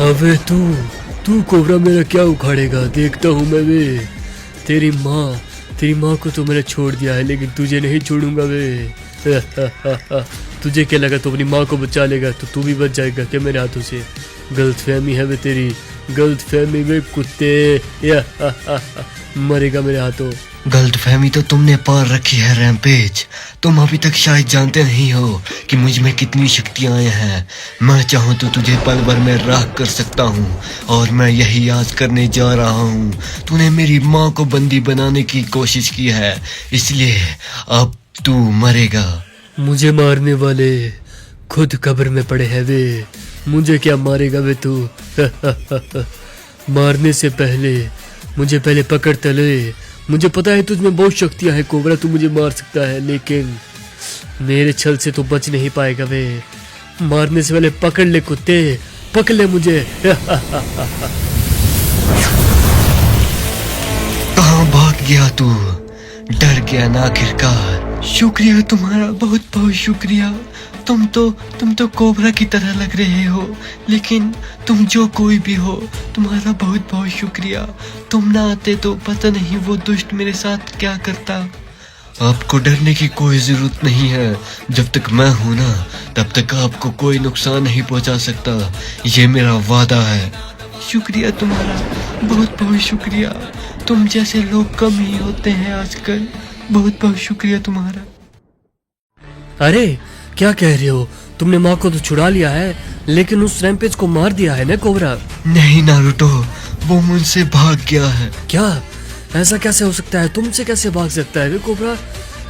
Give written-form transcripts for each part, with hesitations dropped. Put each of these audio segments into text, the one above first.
अबे तू कोबरा मेरा क्या उखाड़ेगा, देखता हूँ मैं वे। तेरी माँ को तो मैंने छोड़ दिया है, लेकिन तुझे नहीं छोड़ूंगा वे। तुझे क्या लगा तू अपनी माँ को बचा लेगा तो तू भी बच जाएगा क्या मेरे हाथों से? गलतफहमी है वे तेरी, गलतफहमी वे कुत्ते। मरेगा मेरे हाथों। गलतफहमी तो तुमने पार रखी है रैम्पेज। तुम अभी तक शायद जानते नहीं हो कि मुझ में कितनी शक्तियां हैं। मैं चाहूँ तो तुझे पल भर में राख कर सकता हूँ, और मैं यही आज करने जा रहा हूँ। तूने मेरी माँ को बंदी बनाने की कोशिश की है, इसलिए अब तू मरेगा। मुझे मारने वाले खुद कब्र में पड़े हैं वे, मुझे क्या मारेगा वे तू? मारने से पहले मुझे पहले पकड़ तले। मुझे पता है तुझमें बहुत शक्तियां हैं कोबरा, तू मुझे मार सकता है, लेकिन मेरे छल से तो बच नहीं पाएगा वे। मारने से पहले पकड़ ले कुत्ते, पकड़ ले मुझे। कहाँ भाग गया तू? डर गया ना आखिरकार। शुक्रिया तुम्हारा, बहुत बहुत शुक्रिया। तुम तो कोबरा की तरह लग रहे हो, लेकिन तुम जो कोई भी हो, तुम्हारा बहुत बहुत शुक्रिया। तुम ना आते तो पता नहीं वो दुष्ट मेरे साथ क्या करता। आपको डरने की कोई जरूरत नहीं है। जब तक मैं हूं ना, तब तक आपको कोई नुकसान नहीं पहुंचा सकता, ये मेरा वादा है। शुक्रिया तुम्हारा, बहुत बहुत शुक्रिया। तुम जैसे लोग कम ही होते हैं आजकल। बहुत बहुत शुक्रिया तुम्हारा। अरे क्या कह रहे हो? तुमने माँ को तो छुड़ा लिया है, लेकिन उस रैम्पेज को मार दिया है ना कोबरा? नहीं नारुतो, वो मुझसे भाग गया है। क्या? ऐसा कैसे हो सकता है? तुमसे कैसे भाग सकता है वे कोबरा?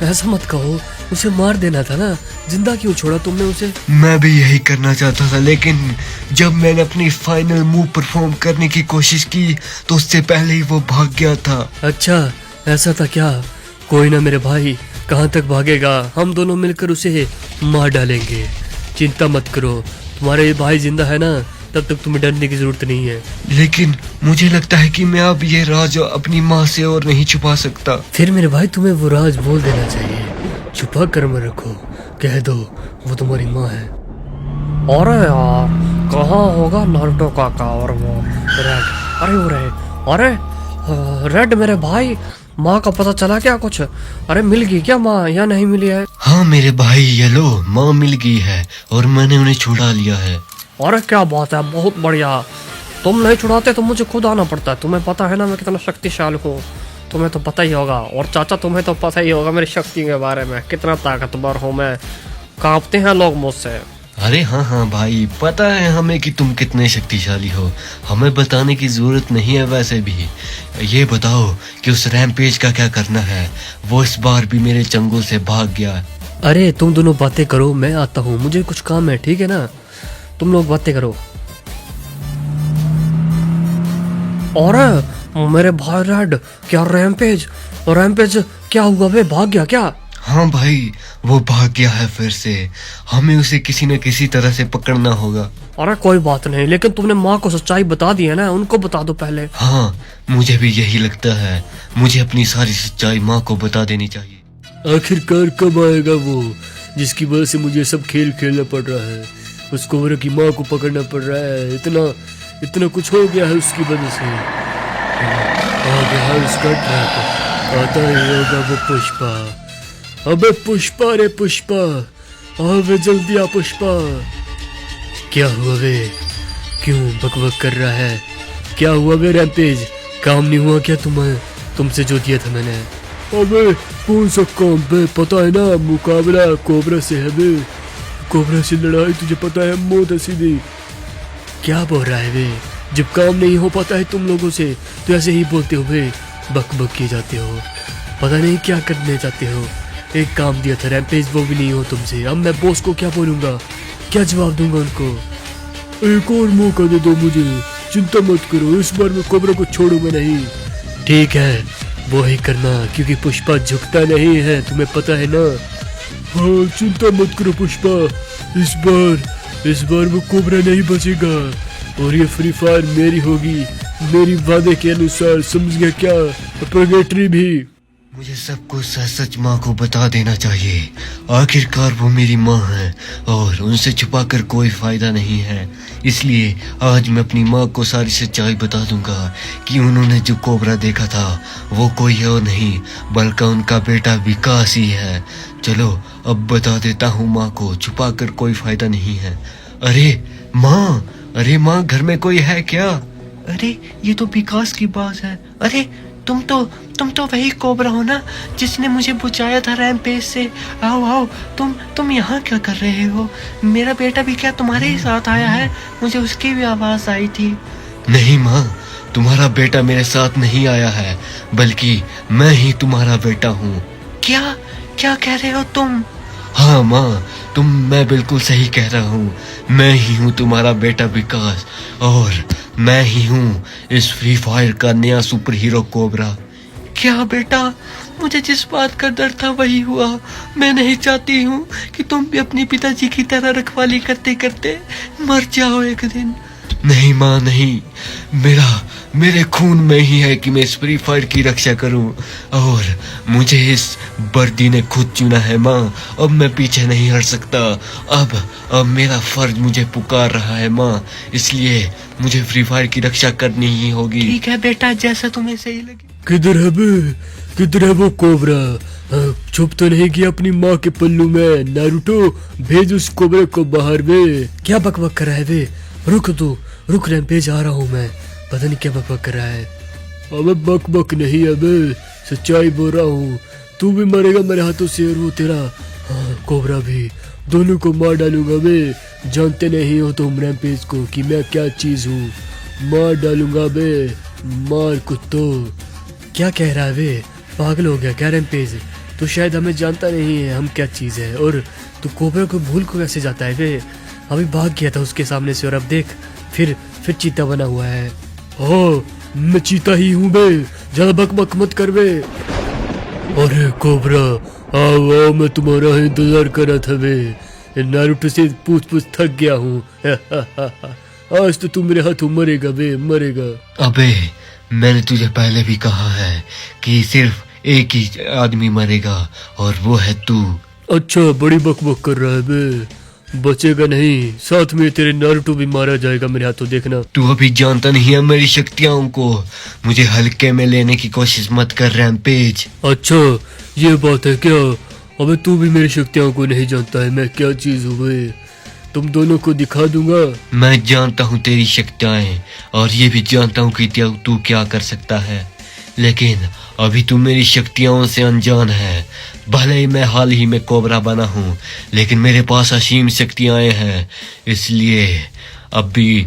ऐसा मत कहो, उसे मार देना था ना, जिंदा क्यों छोड़ा तुमने उसे? मैं भी यही करना चाहता था, लेकिन जब मैंने अपनी फाइनल मूव परफॉर्म करने की कोशिश की तो उससे पहले ही वो भाग गया था। अच्छा ऐसा था क्या? कोई ना मेरे भाई, कहाँ तक भागेगा? हम दोनों मिलकर उसे मार डालेंगे, चिंता मत करो। तुम्हारे भाई जिंदा है ना, तब तक तुम्हें डरने की जरूरत नहीं है। लेकिन मुझे लगता है कि मैं अब ये राज अपनी माँ से और नहीं छुपा सकता। फिर मेरे भाई तुम्हें वो राज बोल देना चाहिए, छुपा कर मत रखो, कह दो वो तुम्हारी माँ है। अरे यार, कहाँ होगा नारुतो काका और वो रेड? अरे वो रेड, अरे रेड मेरे भाई, माँ का पता चला क्या कुछ? अरे मिल गई क्या माँ या नहीं मिली है? हाँ मेरे भाई येलो, माँ मिल गई है और मैंने उन्हें छुड़ा लिया है। अरे क्या बात है, बहुत बढ़िया। तुम नहीं छुड़ाते तो मुझे खुद आना पड़ता है। तुम्हें पता है ना मैं कितना शक्तिशाली हूँ, तुम्हें तो पता ही होगा। और चाचा तुम्हें तो पता ही होगा मेरी शक्ति के बारे में, कितना ताकतवर हूँ मैं, कांपते हैं लोग मुझसे। अरे हाँ भाई, पता है हमें कि तुम कितने शक्तिशाली हो, हमें बताने की जरूरत नहीं है। वैसे भी ये बताओ कि उस रैम्पेज का क्या करना है? वो इस बार भी मेरे चंगुल से भाग गया। अरे तुम दोनों बातें करो, मैं आता हूँ, मुझे कुछ काम है, ठीक है ना? तुम लोग बातें करो। और मेरे भाई रेड, क्या रैम्पेज क्या हुआ? वे भाग गया क्या? हाँ भाई, वो भाग गया है फिर से। हमें उसे किसी न किसी तरह से पकड़ना होगा। अरे कोई बात नहीं, लेकिन तुमने माँ को सच्चाई बता दी है ना, उनको बता दो पहले। हाँ मुझे भी यही लगता है, मुझे अपनी सारी सच्चाई माँ को बता देनी चाहिए। आखिरकार कब आएगा वो जिसकी वजह से मुझे सब खेल खेलना पड़ रहा है? उस कोबरा की माँ को पकड़ना पड़ रहा है, इतना कुछ हो गया है उसकी वजह से। आ गया है उसका ट्रैक, आता ही होगा वो पुष्पा। अबे पुष्पा, रे पुष्पा, अबे जल्दी आ पुष्पा। क्या हुआ वे? क्यों बकबक कर रहा है? क्या हुआ वे रैम्पेज? काम नहीं हुआ क्या तुमसे जो दिया था मैंने? अबे कौन सा काम बे? पता है ना मुकाबला कोबरा से है बे, कोबरा से लड़ाई, तुझे पता है मौत है सीधी। क्या बोल रहा है वे? जब काम नहीं हो पाता है तुम लोगों से तो ऐसे ही बोलते हो वे, बक किए जाते हो, पता नहीं क्या करने चाहते हो। एक काम दिया था रैम्पेज, वो भी नहीं हो तुमसे। अब मैं बॉस को क्या बोलूंगा, क्या जवाब दूंगा उनको? एक और मौका दे दो मुझे, चिंता मत करो, इस बार मैं कोबरा को छोड़ूंगा नहीं। ठीक है, वो ही करना, क्योंकि पुष्पा झुकता नहीं है, तुम्हें पता है ना। हाँ चिंता मत करो पुष्पा, इस बार वो कोबरा नहीं बचेगा और ये फ्री फायर मेरी होगी, मेरी वादे के अनुसार, समझ गया क्या? प्रोगेटरी भी। मुझे सब कुछ सच सच माँ को बता देना चाहिए। आखिरकार वो मेरी माँ है और उनसे छुपाकर कोई फायदा नहीं है। इसलिए आज मैं अपनी माँ को सारी सच्चाई बता दूंगा कि उन्होंने जो कोबरा देखा था वो कोई और नहीं बल्कि उनका बेटा विकास ही है। चलो अब बता देता हूँ माँ को, छुपाकर कोई फायदा नहीं है। अरे माँ घर में कोई है क्या? अरे ये तो विकास की बात है। अरे तुम तो वही कोबरा हो ना जिसने मुझे बुझाया था रैम्पेज से। आओ तुम यहाँ क्या कर रहे हो? मेरा बेटा भी क्या तुम्हारे ही साथ आया है? मुझे उसकी भी आवाज आई थी। नहीं माँ, तुम्हारा बेटा मेरे साथ नहीं आया है बल्कि मैं ही तुम्हारा बेटा हूँ। क्या कह रहे हो तुम? हाँ माँ, मैं बिल्कुल सही कह रहा हूँ। मैं ही हूँ तुम्हारा बेटा विकास और मैं ही हूँ इस फ्री फायर का नया सुपर हीरो कोबरा। क्या बेटा, मुझे जिस बात का डर था वही हुआ। मैं नहीं चाहती हूँ कि तुम भी अपने पिताजी की तरह रखवाली करते करते मर जाओ एक दिन। नहीं माँ नहीं, मेरे खून में ही है कि मैं इस फ्री फायर की रक्षा करूं और मुझे इस वर्दी ने खुद चुना है माँ। अब मैं पीछे नहीं हट सकता। अब मेरा फर्ज मुझे पुकार रहा है माँ, इसलिए मुझे फ्री फायर की रक्षा करनी ही होगी। ठीक है बेटा, जैसा तुम्हें सही लगे। किधर है वो कोबरा? छुप तो नहीं गया अपनी माँ के पल्लू में? नारुतो भेज उस कोबरे को बाहर में। क्या बकबक कर रहा है वे? रुक रैम्पेज, आ रहा हूँ मैं। पता नहीं क्या बकबक कर रहा है। अबे बकबक नहीं, अबे सच्चाई बोल रहा हूँ। तू भी मरेगा मेरे हाथों से और वो तेरा कोबरा भी। दोनों को मार डालूंगा बे। जानते नहीं हो तुम रैम्पेज को कि मैं क्या चीज हूँ। मार डालूंगा बे, मार कुत्तो। क्या कह रहा है बे? पागल हो गया क्या रैम्पेज? तो शायद हमें जानता नहीं है हम क्या चीज है। और तू कोबरा को भूल को कैसे जाता है बे? अभी भाग गया था उसके सामने से और अब देख फिर चीता बना हुआ है। मैं चीता ही हूँ बे, ज्यादा बकबक मत कर बे। अरे कोबरा आओ, मैं तुम्हारा इंतजार कर रहा था बे। नारुतो से पूछ थक गया हूँ। आज तो तू मेरे हाथों मरेगा बे, मरेगा। अबे मैंने तुझे पहले भी कहा है कि सिर्फ एक ही आदमी मरेगा और वो है तू। अच्छा, बड़ी बकबक कर रहा है बे। बचेगा नहीं, साथ में तेरे नारुतो भी मारा जाएगा मेरे हाथों, देखना। तू अभी जानता नहीं है मेरी शक्तियों को। मुझे हल्के में लेने की कोशिश मत कर रैम्पेज। अच्छा ये बात है क्या? अबे तू भी मेरी शक्तियों को नहीं जानता है मैं क्या चीज हूँ बे। तुम दोनों को दिखा दूंगा। मैं जानता हूँ तेरी शक्तियाँ और ये भी जानता हूँ कि तू क्या कर सकता है, लेकिन अभी तू मेरी शक्तियों से अनजान है। भले ही मैं हाल ही में कोबरा बना हूँ लेकिन मेरे पास असीम शक्तियाँ हैं। इसलिए अब भी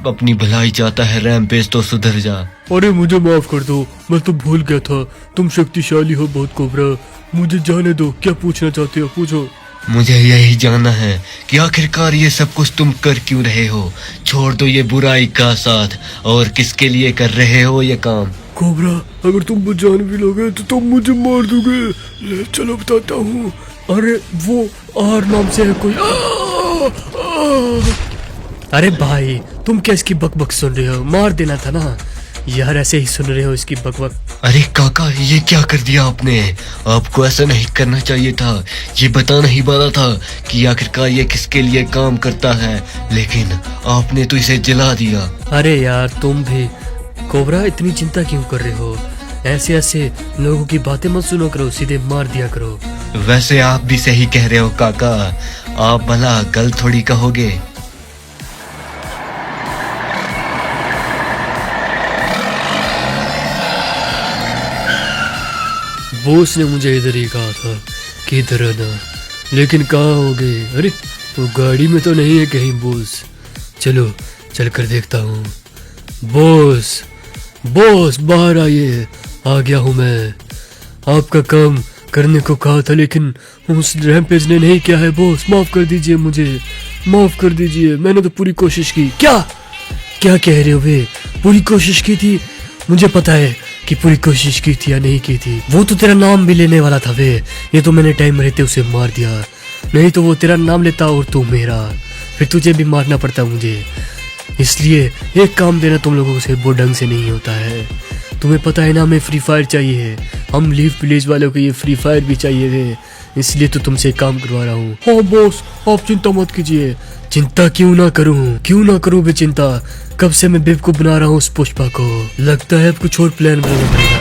अपनी भलाई चाहता है रैम्पेज, तो सुधर जा। अरे मुझे माफ कर दो, मैं तो भूल गया था। तुम शक्तिशाली हो बहुत कोबरा। मुझे जाने दो, क्या पूछना चाहते हो पूछो। मुझे यही जानना है कि आखिरकार ये सब कुछ तुम कर क्यों रहे हो। छोड़ दो ये बुराई का साथ और किसके लिए कर रहे हो ये काम। कोबरा, अगर तुम मुझे जान भी लोगे तो तुम मुझे मार दोगे। ले चलो बताता हूँ। अरे वो आर नाम से है कोई। अरे भाई तुम क्या इसकी बकबक सुन रहे हो? मार देना था ना यार, ऐसे ही सुन रहे हो इसकी बकबक। अरे काका, ये क्या कर दिया आपने? आपको ऐसा नहीं करना चाहिए था। ये बताना ही वाला था कि आखिरकार ये किसके लिए काम करता है, लेकिन आपने तो इसे जला दिया। अरे यार तुम भी कोबरा इतनी चिंता क्यों कर रहे हो? ऐसे लोगों की बातें मत सुनो करो, सीधे मार दिया करो। वैसे आप भी सही कह रहे हो काका, आप भला गलत थोड़ी कहोगे। बॉस ने मुझे इधर ही कहा था कि इधर आना, लेकिन कहाँ हो गए? अरे वो गाड़ी में तो नहीं है कहीं बॉस। चलो चल कर देखता हूँ। बॉस बाहर आइए। आ गया हूँ मैं। आपका काम करने को कहा था लेकिन उस रैम्पेज ने नहीं किया है बॉस। माफ कर दीजिए मुझे, माफ कर दीजिए। मैंने तो पूरी कोशिश की। क्या कह रहे हो बे? पूरी कोशिश की थी? मुझे पता है कि पूरी कोशिश की थी या नहीं की थी। वो तो तेरा नाम भी लेने वाला था बे। ये तो मैंने टाइम रहते उसे मार दिया, नहीं तो वो तेरा नाम लेता और तू मेरा, फिर तुझे भी मारना पड़ता मुझे। इसलिए एक काम देना तुम लोगों से वो ढंग से नहीं होता है। तुम्हें पता है ना हमें फ्री फायर चाहिए है, हम लीव विलेज वालों को ये फ्री फायर भी चाहिए थे, इसलिए तो तुमसे एक काम करवा रहा हूँ। हाँ बॉस, आप चिंता मत कीजिए। चिंता क्यों ना करूँ बे चिंता। कब से मैं बेवकूफ बना रहा हूँ उस पुष्पा को। लगता है अब कुछ और प्लान बनाना पड़ेगा।